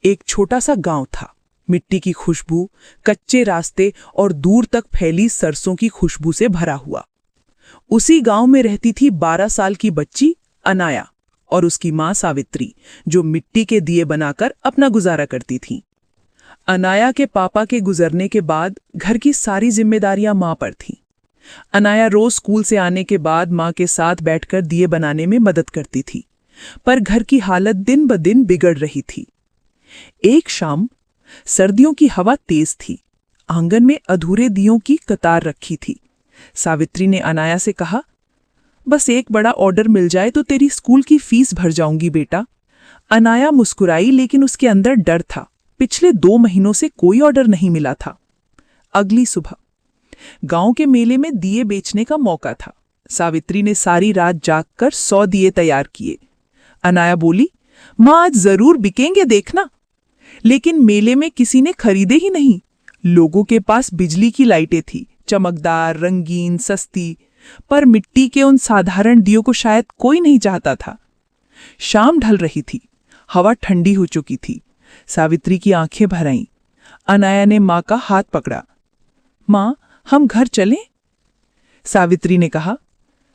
एक छोटा सा गांव था। मिट्टी की खुशबू, कच्चे रास्ते और दूर तक फैली सरसों की खुशबू से भरा हुआ। उसी गांव में रहती थी 12 साल की बच्ची अनाया और उसकी मां सावित्री, जो मिट्टी के दिए बनाकर अपना गुजारा करती थी। अनाया के पापा के गुजरने के बाद घर की सारी जिम्मेदारियां मां पर थीं। अनाया रोज स्कूल से आने के बाद मां के साथ बैठकर दिए बनाने में मदद करती थी, पर घर की हालत दिन ब दिन बिगड़ रही थी। एक शाम, सर्दियों की हवा तेज थी। आंगन में अधूरे दियों की कतार रखी थी। सावित्री ने अनाया से कहा, बस एक बड़ा ऑर्डर मिल जाए तो तेरी स्कूल की फीस भर जाऊंगी बेटा। अनाया मुस्कुराई, लेकिन उसके अंदर डर था। पिछले 2 महीनों से कोई ऑर्डर नहीं मिला था। अगली सुबह गांव के मेले में दिए बेचने का मौका था। सावित्री ने सारी रात जागकर 100 दिए तैयार किए। अनाया बोली, मां आज जरूर बिकेंगे देखना। लेकिन मेले में किसी ने खरीदे ही नहीं। लोगों के पास बिजली की लाइटें थी, चमकदार, रंगीन, सस्ती, पर मिट्टी के उन साधारण दियों को शायद कोई नहीं चाहता था। शाम ढल रही थी, हवा ठंडी हो चुकी थी। सावित्री की आंखें भर आईं। अनाया ने मां का हाथ पकड़ा। मां, हम घर चलें? सावित्री ने कहा,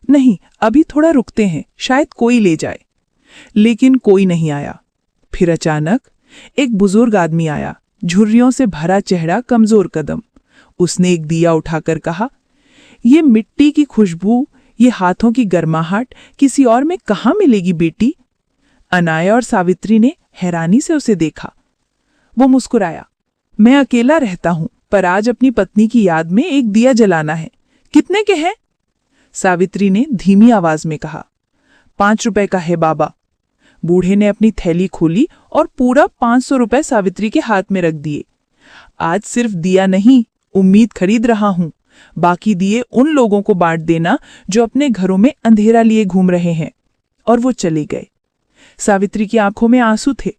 नहीं, अभी थोड़ा रुकते हैं, शायद कोई ले जाए। लेकिन कोई नहीं आया। फिर अचानक एक बुजुर्ग आदमी आया, झुर्रियों से भरा चेहरा, कमजोर कदम। उसने एक दिया उठाकर कहा, ये मिट्टी की खुशबू, ये हाथों की गर्माहट किसी और में कहाँ मिलेगी बेटी? अनाया और सावित्री ने हैरानी से उसे देखा। वो मुस्कुराया, मैं अकेला रहता हूं, पर आज अपनी पत्नी की याद में एक दिया जलाना है। कितने के हैं? सावित्री ने धीमी आवाज में कहा, 5 रुपए का है बाबा। बूढ़े ने अपनी थैली खोली और पूरा 500 रुपए सावित्री के हाथ में रख दिए। आज सिर्फ दिया नहीं, उम्मीद खरीद रहा हूं। बाकी दिए उन लोगों को बांट देना जो अपने घरों में अंधेरा लिए घूम रहे हैं। और वो चले गए। सावित्री की आंखों में आंसू थे।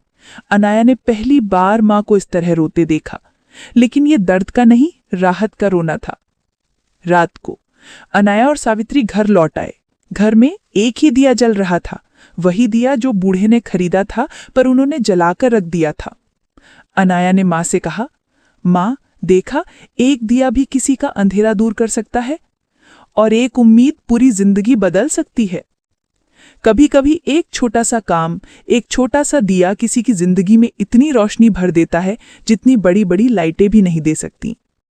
अनाया ने पहली बार मां को इस तरह रोते देखा, लेकिन ये दर्द का नहीं, राहत का रोना था। रात को अनाया और सावित्री घर लौट आए। घर में एक ही दिया जल रहा था, वही दिया जो बूढ़े ने खरीदा था, पर उन्होंने जलाकर रख दिया था। अनाया ने मां से कहा, मां, देखा, एक दिया भी किसी का अंधेरा दूर कर सकता है, और एक उम्मीद पूरी जिंदगी बदल सकती है। कभी कभी एक छोटा सा काम, एक छोटा सा दिया किसी की जिंदगी में इतनी रोशनी भर देता है जितनी बड़ी बड़ी लाइटें भी नहीं दे सकती।